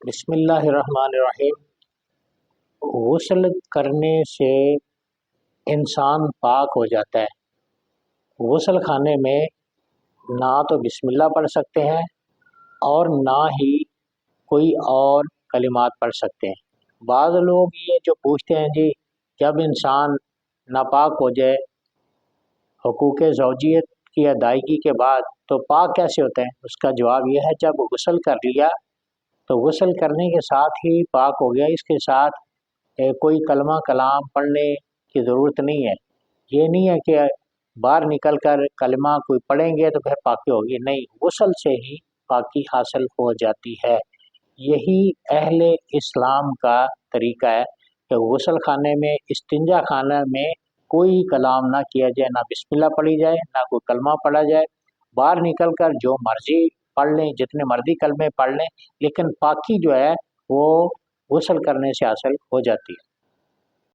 بسم اللہ الرحمن الرحیم۔ غسل کرنے سے انسان پاک ہو جاتا ہے۔ غسل خانے میں نہ تو بسم اللہ پڑھ سکتے ہیں اور نہ ہی کوئی اور کلمات پڑھ سکتے ہیں۔ بعض لوگ یہ جو پوچھتے ہیں جی جب انسان ناپاک ہو جائے حقوق زوجیت کی ادائیگی کے بعد تو پاک کیسے ہوتے ہیں؟ اس کا جواب یہ ہے جب غسل کر لیا تو غسل کرنے کے ساتھ ہی پاک ہو گیا، اس کے ساتھ کوئی کلمہ کلام پڑھنے کی ضرورت نہیں ہے۔ یہ نہیں ہے کہ باہر نکل کر کلمہ کوئی پڑھیں گے تو پھر پاکی ہوگی، نہیں، غسل سے ہی پاکی حاصل ہو جاتی ہے۔ یہی اہل اسلام کا طریقہ ہے کہ غسل خانے میں استنجا خانہ میں کوئی کلام نہ کیا جائے، نہ بسم اللہ پڑھی جائے، نہ کوئی کلمہ پڑھا جائے۔ باہر نکل کر جو مرضی پڑھ لیں، جتنے مرضی کلمے پڑھ لیں، لیکن پاکی جو ہے وہ غسل کرنے سے حاصل ہو جاتی ہے۔